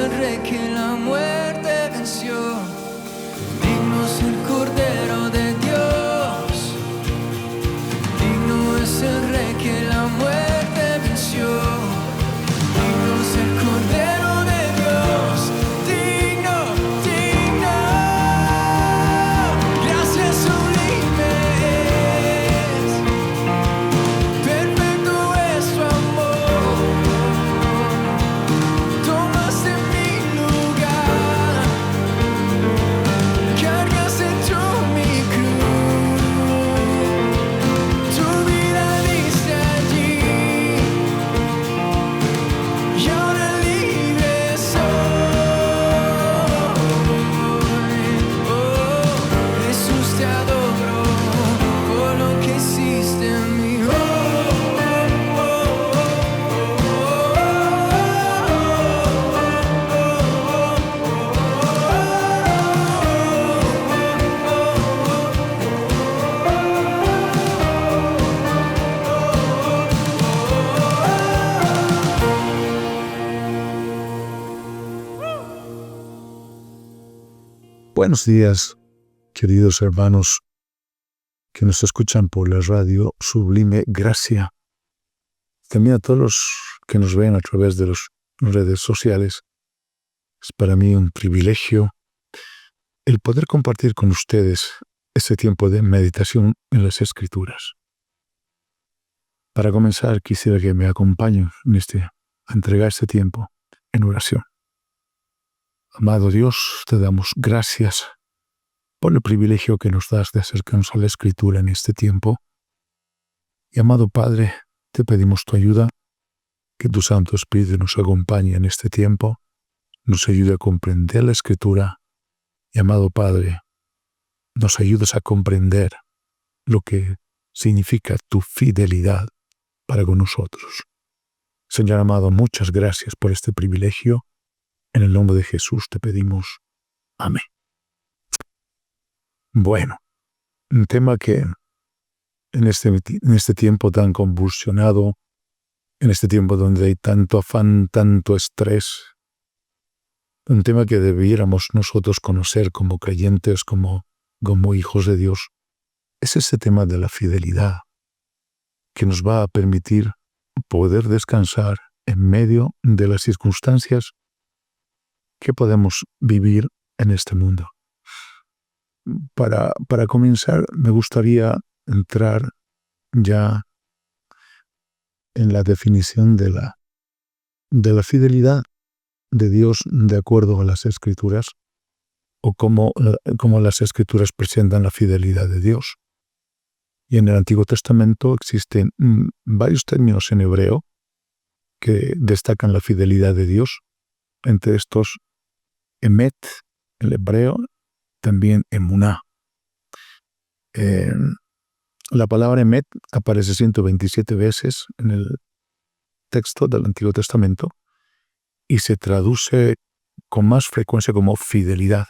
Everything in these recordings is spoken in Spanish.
el Rey que la muerte venció. Digno es el Cordero de Dios. Digno es el Rey que la muerte venció. Digno es el Cordero de Dios. Digno, digno. Gracias sublimes. Perfecto es tu amor. Tomaste mi lugar. Cargaste tú mi cruz. Tu vida diste allí. Y ahora libre soy. Oh, Jesús, te adoro por lo que hiciste en mí. Buenos días, queridos hermanos que nos escuchan por la radio Sublime Gracia. También a todos los que nos ven a través de las redes sociales. Es para mí un privilegio el poder compartir con ustedes este tiempo de meditación en las Escrituras. Para comenzar, quisiera que me acompañen a entregar este tiempo en oración. Amado Dios, te damos gracias por el privilegio que nos das de acercarnos a la Escritura en este tiempo. Y amado Padre, te pedimos tu ayuda, que tu Santo Espíritu nos acompañe en este tiempo, nos ayude a comprender la Escritura. Y amado Padre, nos ayudes a comprender lo que significa tu fidelidad para con nosotros. Señor amado, muchas gracias por este privilegio. En el nombre de Jesús te pedimos. Amén. Bueno, un tema que en este tiempo tan convulsionado, en este tiempo donde hay tanto afán, tanto estrés, un tema que debiéramos nosotros conocer como creyentes, como hijos de Dios, es ese tema de la fidelidad, que nos va a permitir poder descansar en medio de las circunstancias que podemos vivir en este mundo. Para comenzar, me gustaría entrar ya en la definición de la fidelidad de Dios de acuerdo a las Escrituras, o cómo las Escrituras presentan la fidelidad de Dios. Y en el Antiguo Testamento existen varios términos en hebreo que destacan la fidelidad de Dios. Entre estos, emet, el hebreo, también emuná. La palabra emet aparece 127 veces en el texto del Antiguo Testamento y se traduce con más frecuencia como fidelidad.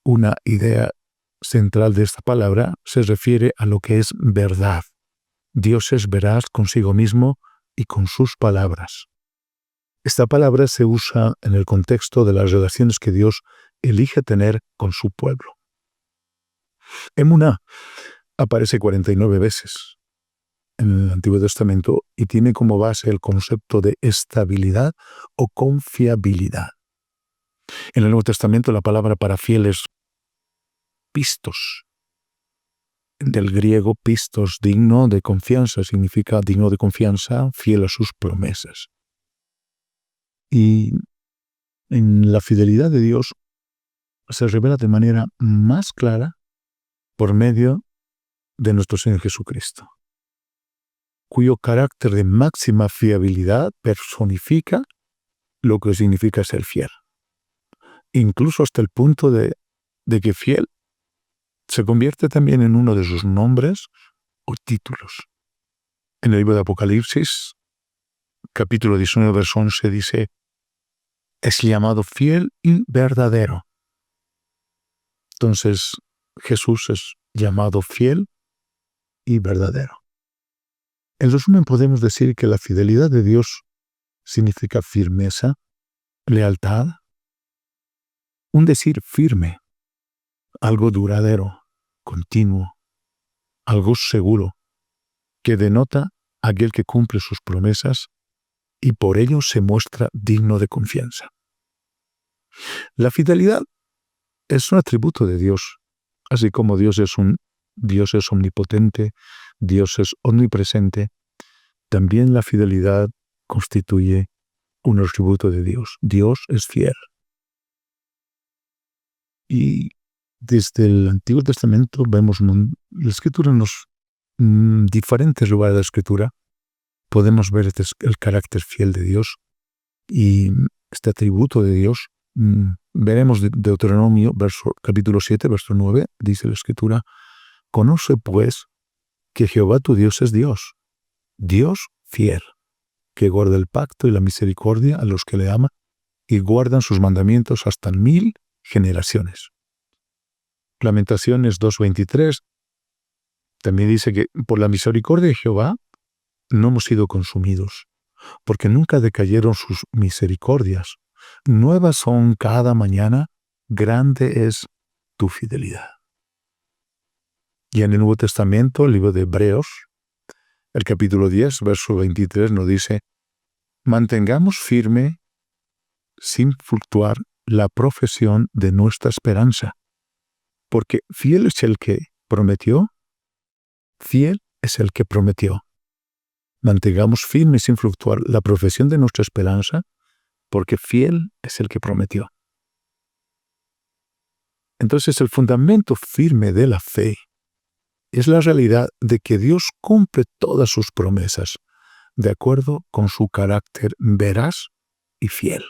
Una idea central de esta palabra se refiere a lo que es verdad. Dios es veraz consigo mismo y con sus palabras. Esta palabra se usa en el contexto de las relaciones que Dios elige tener con su pueblo. Emuná aparece 49 veces en el Antiguo Testamento y tiene como base el concepto de estabilidad o confiabilidad. En el Nuevo Testamento la palabra para fiel es pistos. Del griego pistos, digno de confianza, significa digno de confianza, fiel a sus promesas. Y en la fidelidad de Dios se revela de manera más clara por medio de nuestro Señor Jesucristo, cuyo carácter de máxima fiabilidad personifica lo que significa ser fiel. Incluso hasta el punto de que fiel se convierte también en uno de sus nombres o títulos. En el libro de Apocalipsis, capítulo 19, verso 11, dice: es llamado fiel y verdadero. Entonces, Jesús es llamado fiel y verdadero. En resumen, podemos decir que la fidelidad de Dios significa firmeza, lealtad, un decir firme, algo duradero, continuo, algo seguro, que denota a aquel que cumple sus promesas y por ello se muestra digno de confianza. La fidelidad es un atributo de Dios, así como Dios es omnipotente, Dios es omnipresente, también la fidelidad constituye un atributo de Dios. Dios es fiel. Y desde el Antiguo Testamento vemos la Escritura diferentes lugares de la Escritura podemos ver el carácter fiel de Dios y este atributo de Dios. Veremos Deuteronomio capítulo 7, verso 9, dice la Escritura: conoce pues que Jehová tu Dios es Dios, Dios fiel, que guarda el pacto y la misericordia a los que le aman y guardan sus mandamientos hasta 1000 generaciones. Lamentaciones 2:23 también dice que por la misericordia de Jehová no hemos sido consumidos, porque nunca decayeron sus misericordias. Nuevas son cada mañana, grande es tu fidelidad. Y en el Nuevo Testamento, el libro de Hebreos, el capítulo 10, verso 23, nos dice: mantengamos firme, sin fluctuar, la profesión de nuestra esperanza, porque fiel es el que prometió, fiel es el que prometió. Mantengamos firme sin fluctuar la profesión de nuestra esperanza, porque fiel es el que prometió. Entonces, el fundamento firme de la fe es la realidad de que Dios cumple todas sus promesas, de acuerdo con su carácter veraz y fiel.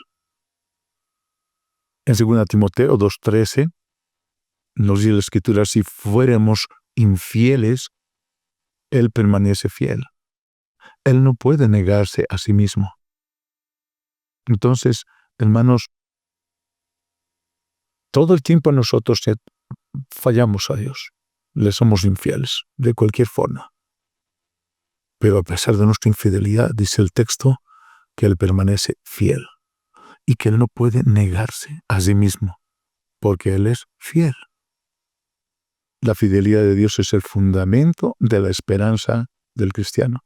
En 2 Timoteo 2:13 nos dice la Escritura: si fuéramos infieles, Él permanece fiel. Él no puede negarse a sí mismo. Entonces, hermanos, todo el tiempo nosotros fallamos a Dios. Le somos infieles, de cualquier forma. Pero a pesar de nuestra infidelidad, dice el texto, que Él permanece fiel y que Él no puede negarse a sí mismo, porque Él es fiel. La fidelidad de Dios es el fundamento de la esperanza del cristiano.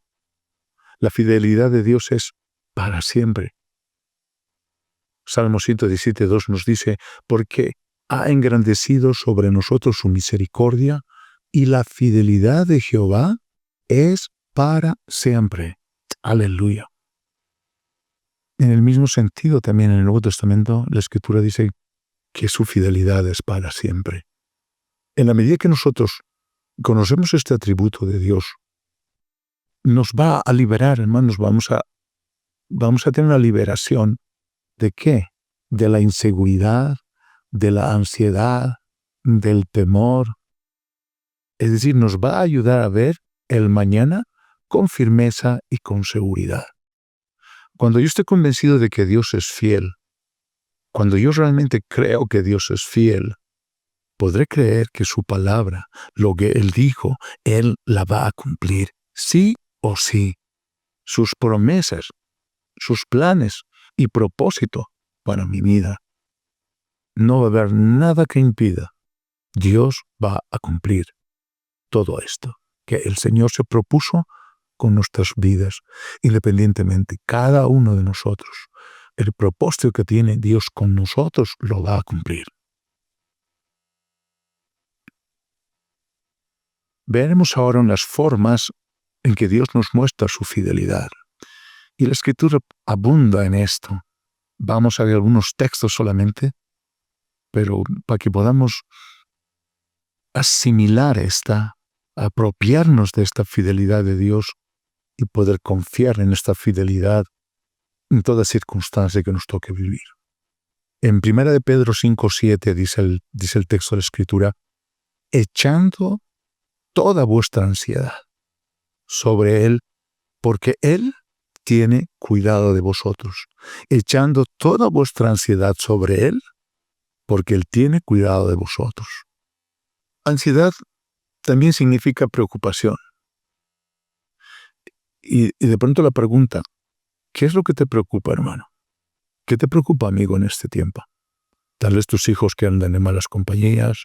La fidelidad de Dios es para siempre. Salmo 117:2 nos dice: porque ha engrandecido sobre nosotros su misericordia y la fidelidad de Jehová es para siempre. Aleluya. En el mismo sentido, también en el Nuevo Testamento, la Escritura dice que su fidelidad es para siempre. En la medida que nosotros conocemos este atributo de Dios, nos va a liberar, hermanos. Vamos a tener una liberación. ¿De qué? De la inseguridad, de la ansiedad, del temor. Es decir, nos va a ayudar a ver el mañana con firmeza y con seguridad. Cuando yo esté convencido de que Dios es fiel, cuando yo realmente creo que Dios es fiel, podré creer que su palabra, lo que Él dijo, Él la va a cumplir, sí o sí. Sus promesas, sus planes y propósito para mi vida. No va a haber nada que impida. Dios va a cumplir todo esto que el Señor se propuso con nuestras vidas, independientemente, cada uno de nosotros. El propósito que tiene Dios con nosotros lo va a cumplir. Veremos ahora las formas en que Dios nos muestra su fidelidad. Y la Escritura abunda en esto. Vamos a ver algunos textos solamente, pero para que podamos asimilar apropiarnos de esta fidelidad de Dios y poder confiar en esta fidelidad en toda circunstancia que nos toque vivir. En 1 de Pedro 5:7 dice el texto de la Escritura: echando toda vuestra ansiedad sobre Él, porque Él tiene cuidado de vosotros. Echando toda vuestra ansiedad sobre Él, porque Él tiene cuidado de vosotros. Ansiedad también significa preocupación. Y de pronto la pregunta: ¿qué es lo que te preocupa, hermano? ¿Qué te preocupa, amigo, en este tiempo? Tal vez tus hijos que andan en malas compañías,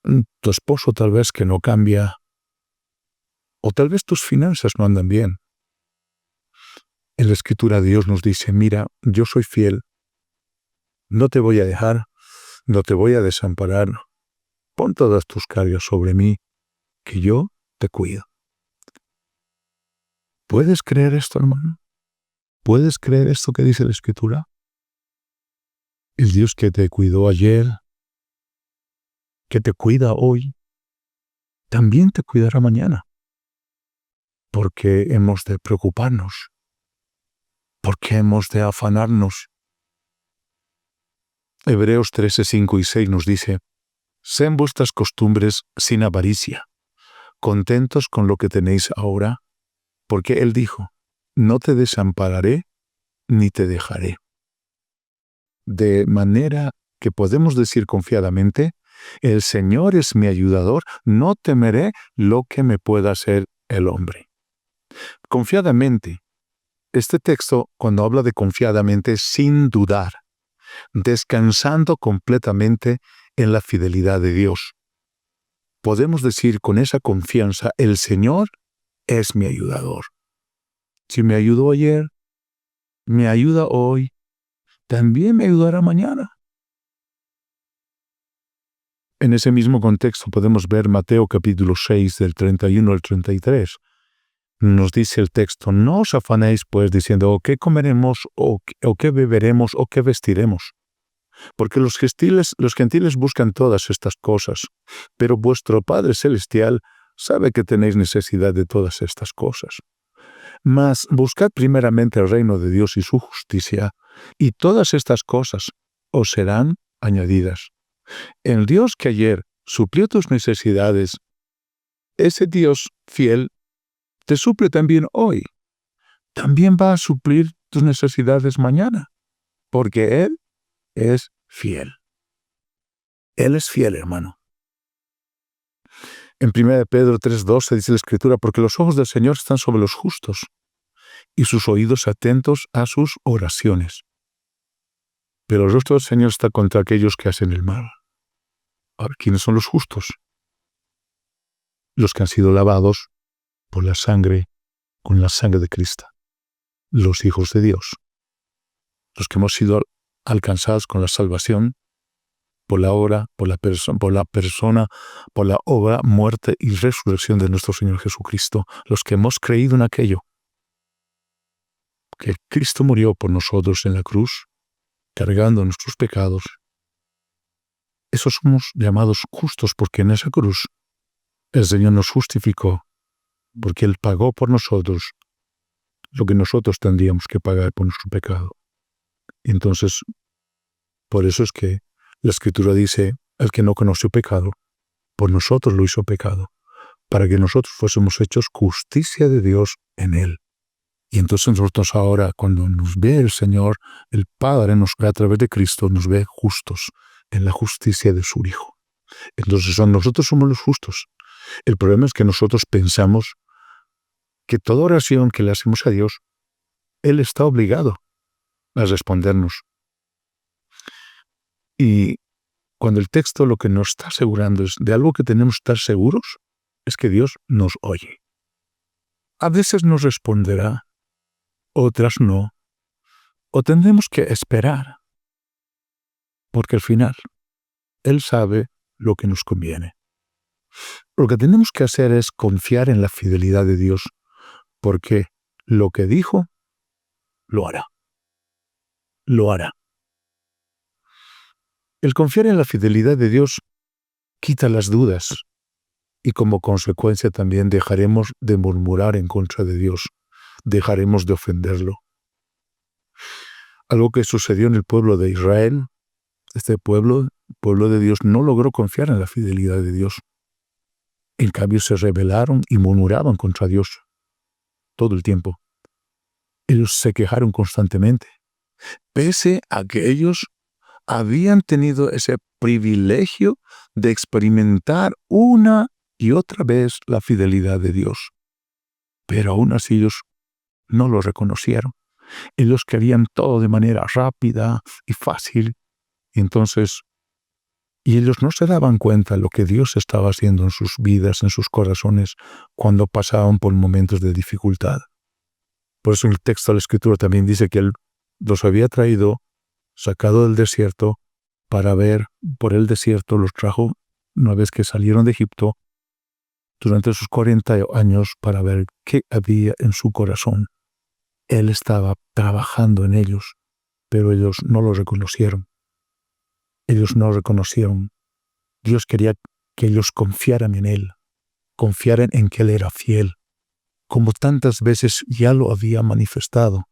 tu esposo tal vez que no cambia, o tal vez tus finanzas no andan bien. En la Escritura Dios nos dice, mira, yo soy fiel, no te voy a dejar, no te voy a desamparar, pon todas tus cargas sobre mí, que yo te cuido. ¿Puedes creer esto, hermano? ¿Puedes creer esto que dice la Escritura? El Dios que te cuidó ayer, que te cuida hoy, también te cuidará mañana. Porque hemos de preocuparnos, porque hemos de afanarnos. Hebreos 13, 5 y 6 nos dice, sean vuestras costumbres sin avaricia, contentos con lo que tenéis ahora, porque Él dijo, no te desampararé ni te dejaré. De manera que podemos decir confiadamente, el Señor es mi ayudador, no temeré lo que me pueda hacer el hombre. Confiadamente. Este texto, cuando habla de confiadamente, sin dudar, descansando completamente en la fidelidad de Dios. Podemos decir con esa confianza, el Señor es mi ayudador. Si me ayudó ayer, me ayuda hoy, también me ayudará mañana. En ese mismo contexto podemos ver Mateo capítulo 6 del 31 al 33. Nos dice el texto, no os afanéis pues diciendo, ¿qué comeremos, o qué beberemos, o qué vestiremos? Porque los gentiles buscan todas estas cosas, pero vuestro Padre Celestial sabe que tenéis necesidad de todas estas cosas. Mas buscad primeramente el reino de Dios y su justicia, y todas estas cosas os serán añadidas. El Dios que ayer suplió tus necesidades, ese Dios fiel, te suple también hoy. También va a suplir tus necesidades mañana, porque Él es fiel. Él es fiel, hermano. En 1 Pedro 3:12 dice la Escritura, porque los ojos del Señor están sobre los justos, y sus oídos atentos a sus oraciones. Pero el rostro del Señor está contra aquellos que hacen el mal. Ahora, ¿quiénes son los justos? Los que han sido lavados por la sangre, con la sangre de Cristo. Los hijos de Dios. Los que hemos sido alcanzados con la salvación por la obra, por la persona, por la obra, muerte y resurrección de nuestro Señor Jesucristo. Los que hemos creído en aquello. Que Cristo murió por nosotros en la cruz, cargando nuestros pecados. Esos somos llamados justos porque en esa cruz el Señor nos justificó, porque Él pagó por nosotros lo que nosotros tendríamos que pagar por nuestro pecado. Entonces, por eso es que la Escritura dice, el que no conoció pecado, por nosotros lo hizo pecado, para que nosotros fuésemos hechos justicia de Dios en Él. Y entonces nosotros ahora, cuando nos ve el Señor, el Padre nos ve a través de Cristo, nos ve justos en la justicia de su Hijo. Entonces nosotros somos los justos. El problema es que nosotros pensamos que toda oración que le hacemos a Dios, Él está obligado a respondernos. Y cuando el texto lo que nos está asegurando es de algo que tenemos que estar seguros, es que Dios nos oye. A veces nos responderá, otras no, o tendremos que esperar, porque al final Él sabe lo que nos conviene. Lo que tenemos que hacer es confiar en la fidelidad de Dios, porque lo que dijo, lo hará. Lo hará. El confiar en la fidelidad de Dios quita las dudas y como consecuencia también dejaremos de murmurar en contra de Dios, dejaremos de ofenderlo. Algo que sucedió en el pueblo de Israel, este pueblo, el pueblo de Dios, no logró confiar en la fidelidad de Dios. En cambio se rebelaron y murmuraban contra Dios todo el tiempo. Ellos se quejaron constantemente, pese a que ellos habían tenido ese privilegio de experimentar una y otra vez la fidelidad de Dios. Pero aún así ellos no lo reconocieron. Ellos querían todo de manera rápida y fácil. Y ellos no se daban cuenta de lo que Dios estaba haciendo en sus vidas, en sus corazones, cuando pasaban por momentos de dificultad. Por eso el texto de la Escritura también dice que Él los había traído, sacado del desierto, para ver por el desierto, los trajo una vez que salieron de Egipto, durante sus 40 años, para ver qué había en su corazón. Él estaba trabajando en ellos, pero ellos no lo reconocieron. Ellos no reconocieron. Dios quería que ellos confiaran en Él, confiaran en que Él era fiel, como tantas veces ya lo había manifestado,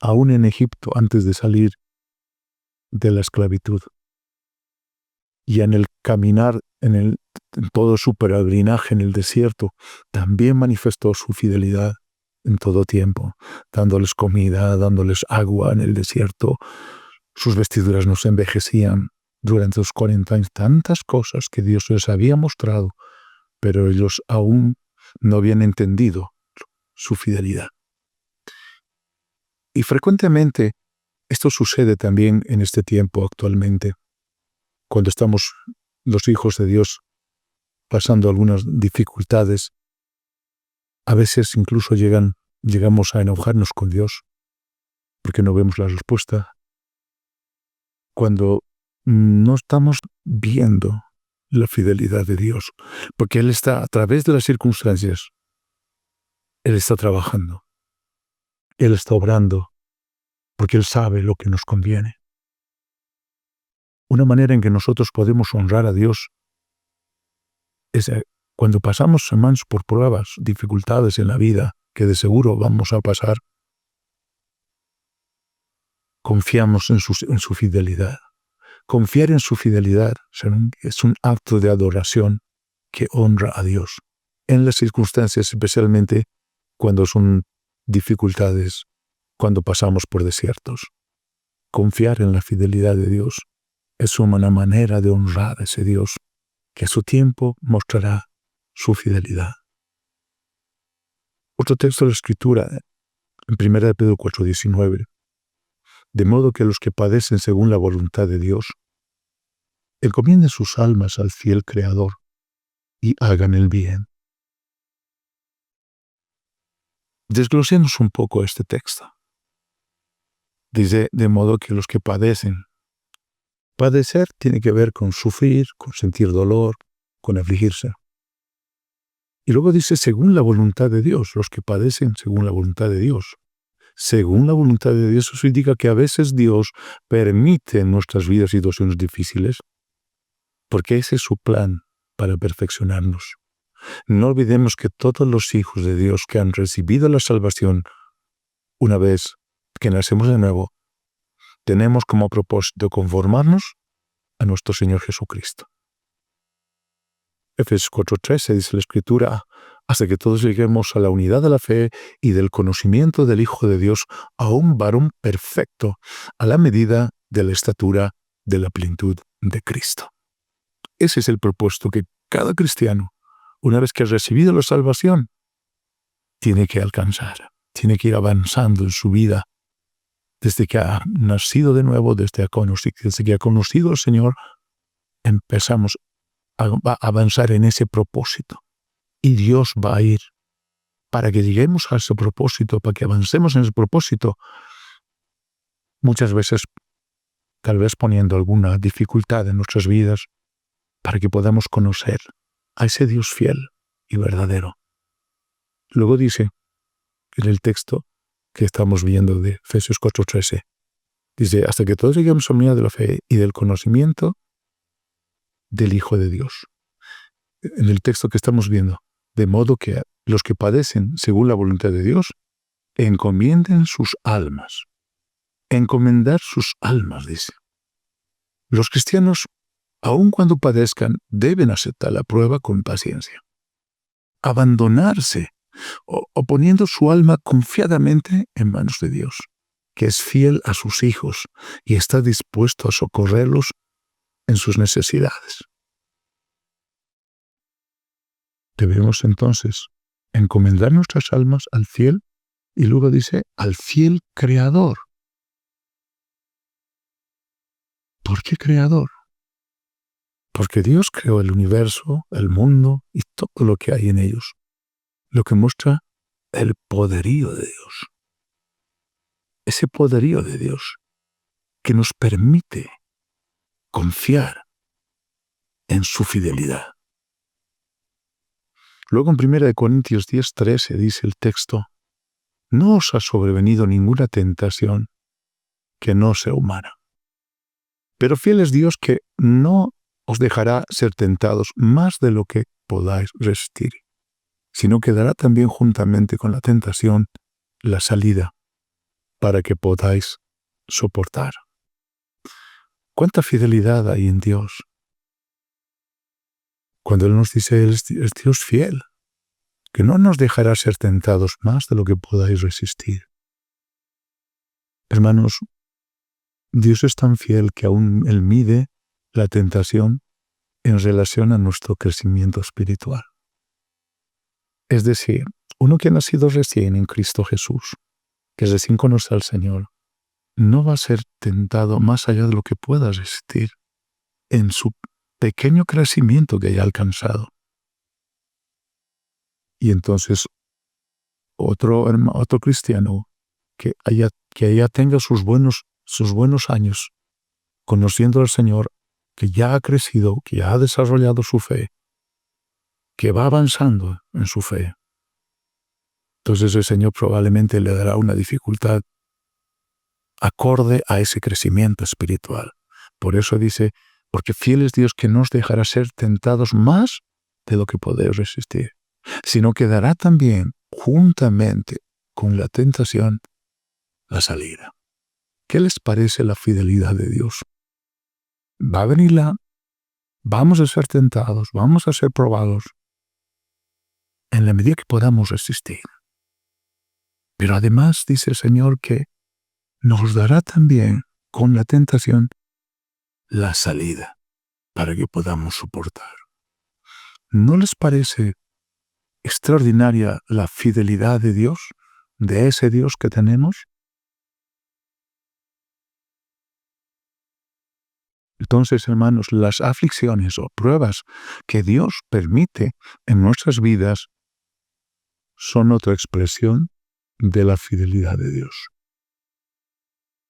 aún en Egipto antes de salir de la esclavitud. Y en el caminar, en todo su peregrinaje en el desierto, también manifestó su fidelidad en todo tiempo, dándoles comida, dándoles agua en el desierto. Sus vestiduras no se envejecían durante los 40 años. Tantas cosas que Dios les había mostrado, pero ellos aún no habían entendido su fidelidad. Y frecuentemente esto sucede también en este tiempo actualmente, cuando estamos los hijos de Dios pasando algunas dificultades. A veces incluso llegamos a enojarnos con Dios porque no vemos la respuesta. Cuando no estamos viendo la fidelidad de Dios, porque Él está a través de las circunstancias, Él está trabajando, Él está obrando, porque Él sabe lo que nos conviene. Una manera en que nosotros podemos honrar a Dios es cuando pasamos semanas por pruebas, dificultades en la vida, que de seguro vamos a pasar, confiamos en su fidelidad. Confiar en su fidelidad es un acto de adoración que honra a Dios, en las circunstancias, especialmente cuando son dificultades, cuando pasamos por desiertos. Confiar en la fidelidad de Dios es una manera de honrar a ese Dios que a su tiempo mostrará su fidelidad. Otro texto de la Escritura, en 1 Pedro 4:19, de modo que los que padecen según la voluntad de Dios, encomienden sus almas al fiel Creador y hagan el bien. Desglosemos un poco este texto. Dice, de modo que los que padecen. Padecer tiene que ver con sufrir, con sentir dolor, con afligirse. Y luego dice, según la voluntad de Dios, los que padecen según la voluntad de Dios. Según la voluntad de Dios, eso indica que a veces Dios permite en nuestras vidas situaciones difíciles, porque ese es su plan para perfeccionarnos. No olvidemos que todos los hijos de Dios que han recibido la salvación, una vez que nacemos de nuevo, tenemos como propósito conformarnos a nuestro Señor Jesucristo. Efesios 4:13 dice la Escritura, hasta que todos lleguemos a la unidad de la fe y del conocimiento del Hijo de Dios, a un varón perfecto, a la medida de la estatura de la plenitud de Cristo. Ese es el propósito que cada cristiano, una vez que ha recibido la salvación, tiene que alcanzar, tiene que ir avanzando en su vida. Desde que ha nacido de nuevo, desde que ha conocido al Señor, empezamos a avanzar en ese propósito. Y Dios va a ir para que lleguemos a ese propósito, para que avancemos en ese propósito, muchas veces tal vez poniendo alguna dificultad en nuestras vidas, para que podamos conocer a ese Dios fiel y verdadero. Luego dice, en el texto que estamos viendo de Efesios 4:13, dice, hasta que todos lleguemos a la unidad de la fe y del conocimiento del Hijo de Dios. En el texto que estamos viendo, de modo que los que padecen según la voluntad de Dios, encomienden sus almas. Encomendar sus almas, dice. Los cristianos, aun cuando padezcan, deben aceptar la prueba con paciencia. Abandonarse o poniendo su alma confiadamente en manos de Dios, que es fiel a sus hijos y está dispuesto a socorrerlos en sus necesidades. Debemos entonces encomendar nuestras almas al fiel Y luego dice, al fiel Creador. ¿Por qué Creador? Porque Dios creó el universo, el mundo y todo lo que hay en ellos, lo que muestra el poderío de Dios. Ese poderío de Dios que nos permite confiar en su fidelidad. Luego en 1 Corintios 10:13 dice el texto, no os ha sobrevenido ninguna tentación que no sea humana. Pero fiel es Dios que no os dejará ser tentados más de lo que podáis resistir, sino que dará también juntamente con la tentación la salida para que podáis soportar. ¿Cuánta fidelidad hay en Dios? Cuando Él nos dice, Él es Dios fiel, que no nos dejará ser tentados más de lo que podáis resistir. Hermanos, Dios es tan fiel que aún Él mide la tentación en relación a nuestro crecimiento espiritual. Es decir, uno que ha nacido recién en Cristo Jesús, que recién conoce al Señor, no va a ser tentado más allá de lo que pueda resistir en su pequeño crecimiento que haya alcanzado. Y entonces otro cristiano que ya tenga sus buenos años conociendo al Señor, que ya ha crecido, que ya ha desarrollado su fe, que va avanzando en su fe, entonces el Señor probablemente le dará una dificultad acorde a ese crecimiento espiritual. Por eso dice, porque fiel es Dios que no os dejará ser tentados más de lo que podéis resistir, sino que dará también juntamente con la tentación la salida. ¿Qué les parece la fidelidad de Dios? Va a venir vamos a ser tentados, vamos a ser probados en la medida que podamos resistir. Pero además dice el Señor que nos dará también con la tentación la salida para que podamos soportar. ¿No les parece extraordinaria la fidelidad de Dios, de ese Dios que tenemos? Entonces, hermanos, las aflicciones o pruebas que Dios permite en nuestras vidas son otra expresión de la fidelidad de Dios.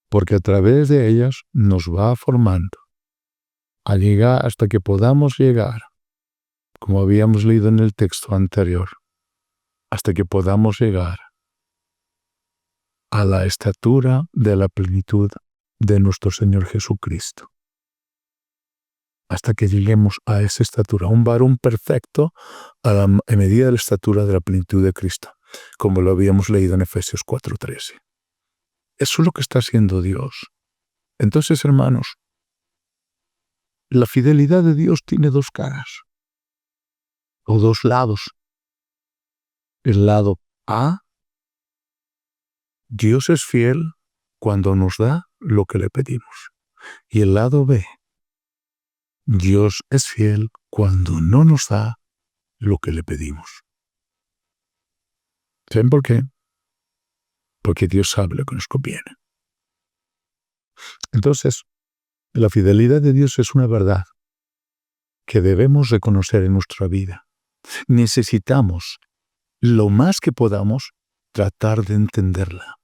Porque a través de ellas nos va formando a llegar hasta que podamos llegar, como habíamos leído en el texto anterior, hasta que podamos llegar a la estatura de la plenitud de nuestro Señor Jesucristo. Hasta que lleguemos a esa estatura, un varón perfecto a medida de la estatura de la plenitud de Cristo, como lo habíamos leído en Efesios 4:13. Eso es lo que está haciendo Dios. Entonces, hermanos, la fidelidad de Dios tiene dos caras, o dos lados. El lado A, Dios es fiel cuando nos da lo que le pedimos. Y el lado B, Dios es fiel cuando no nos da lo que le pedimos. ¿Saben por qué? Porque Dios sabe lo que nos conviene. Entonces, la fidelidad de Dios es una verdad que debemos reconocer en nuestra vida. Necesitamos, lo más que podamos, tratar de entenderla.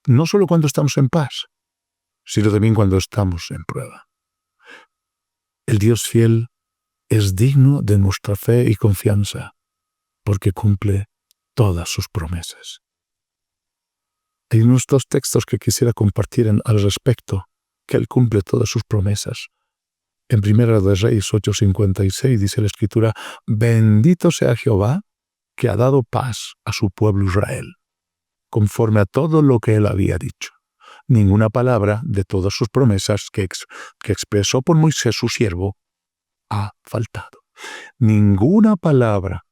No solo cuando estamos en paz, sino también cuando estamos en prueba. El Dios fiel es digno de nuestra fe y confianza, porque cumple todas sus promesas. Hay unos dos textos que quisiera compartir al respecto, que Él cumple todas sus promesas. En 1 de Reyes 8:56 dice la Escritura, bendito sea Jehová, que ha dado paz a su pueblo Israel, conforme a todo lo que Él había dicho. Ninguna palabra de todas sus promesas que expresó por Moisés su siervo ha faltado. Ninguna palabra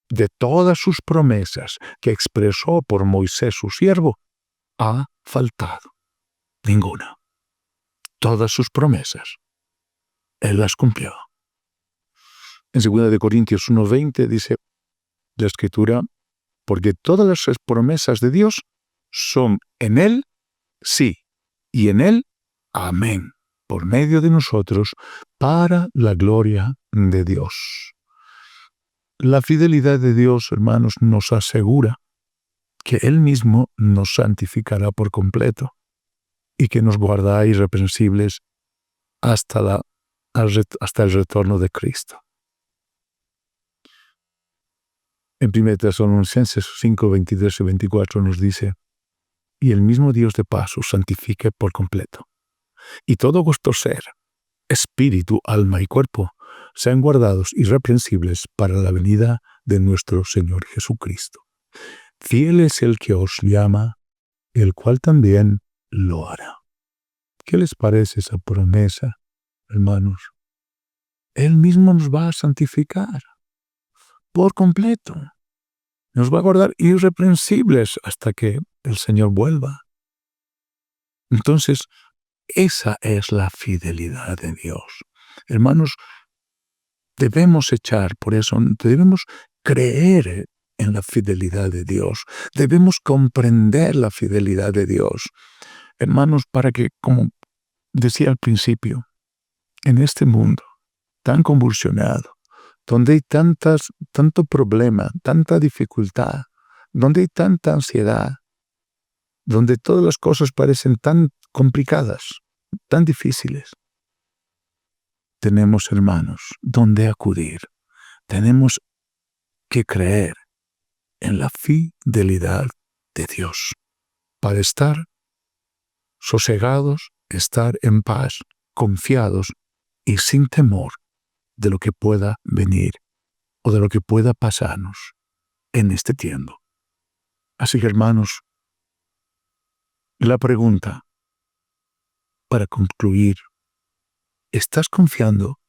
de todas sus promesas que expresó por Moisés su siervo ha faltado. Ninguna. Todas sus promesas Él las cumplió. En 2 Corintios 1:20 dice la Escritura, porque todas las promesas de Dios son en Él, sí, y en Él, amén, por medio de nosotros, para la gloria de Dios. La fidelidad de Dios, hermanos, nos asegura que Él mismo nos santificará por completo y que nos guardará irreprensibles hasta el retorno de Cristo. En 1 Tesalonicenses 5, 23 y 24 nos dice: y el mismo Dios de paz os santifique por completo, y todo vuestro ser, espíritu, alma y cuerpo, sean guardados irreprensibles para la venida de nuestro Señor Jesucristo. Fiel es el que os llama, el cual también lo hará. ¿Qué les parece esa promesa, hermanos? Él mismo nos va a santificar por completo. Nos va a guardar irreprensibles hasta que el Señor vuelva. Entonces, esa es la fidelidad de Dios. Hermanos, debemos debemos creer en la fidelidad de Dios. Debemos comprender la fidelidad de Dios. Hermanos, para que, como decía al principio, en este mundo tan convulsionado, donde hay tanto problema, tanta dificultad, donde hay tanta ansiedad, donde todas las cosas parecen tan complicadas, tan difíciles, tenemos, hermanos, donde acudir. Tenemos que creer en la fidelidad de Dios para estar sosegados, estar en paz, confiados y sin temor de lo que pueda venir o de lo que pueda pasarnos en este tiempo. Así que, hermanos, la pregunta para concluir: ¿estás confiando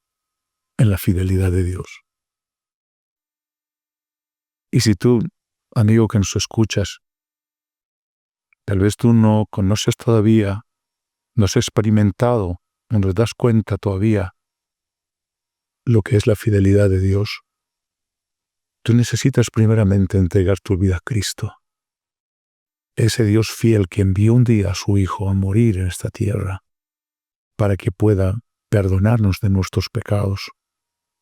en la fidelidad de Dios? Y si tú, amigo que nos escuchas, tal vez tú no conoces todavía, no has experimentado, no te das cuenta todavía lo que es la fidelidad de Dios, tú necesitas primeramente entregar tu vida a Cristo. Ese Dios fiel que envió un día a su Hijo a morir en esta tierra para que pueda perdonarnos de nuestros pecados,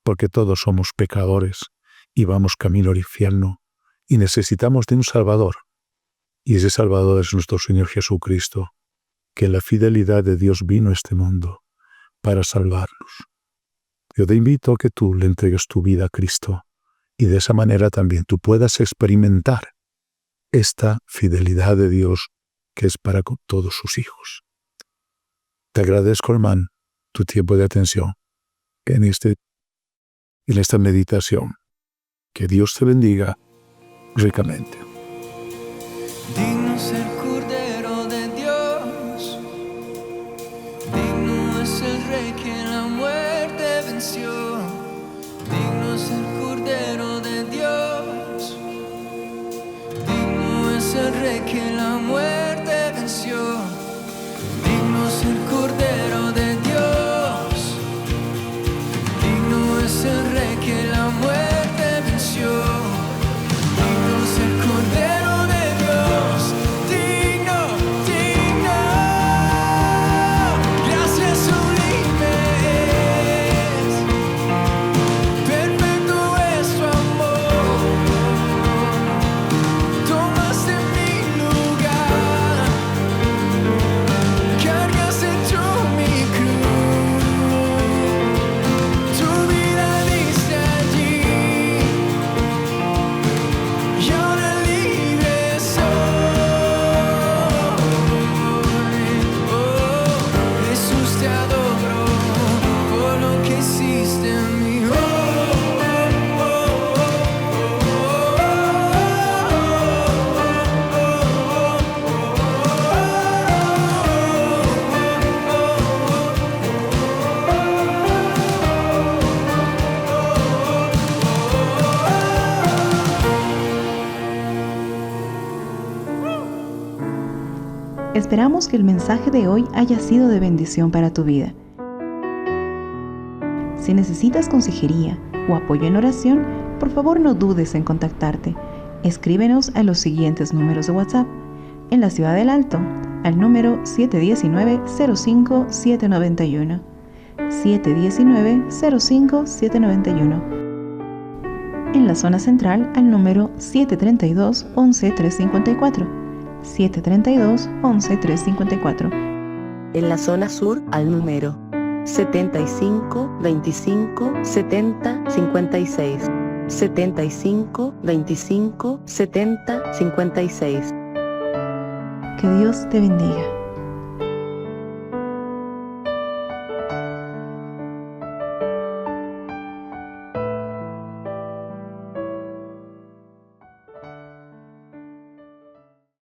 porque todos somos pecadores y vamos camino al infierno y necesitamos de un Salvador. Y ese Salvador es nuestro Señor Jesucristo, que la fidelidad de Dios vino a este mundo para salvarnos. Yo te invito a que tú le entregues tu vida a Cristo y de esa manera también tú puedas experimentar esta fidelidad de Dios que es para con todos sus hijos. Te agradezco, hermano, tu tiempo de atención en esta meditación. Que Dios te bendiga ricamente. Digno es el Cordero de Dios, digno es el Rey que la muerte venció, digno es el Cordero de Dios, digno es el Rey que la muerte venció, digno es el Cordero de Dios, digno es el Rey que la muerte venció. Esperamos que el mensaje de hoy haya sido de bendición para tu vida. Si necesitas consejería o apoyo en oración, por favor no dudes en contactarte. Escríbenos a los siguientes números de WhatsApp. En la Ciudad del Alto, al número 719-05-791. 719-05-791. En la zona central, al número 732-11-354. 732-11-354. En la zona sur, al número 75 25 70 56. 75 25 70 56. Que Dios te bendiga.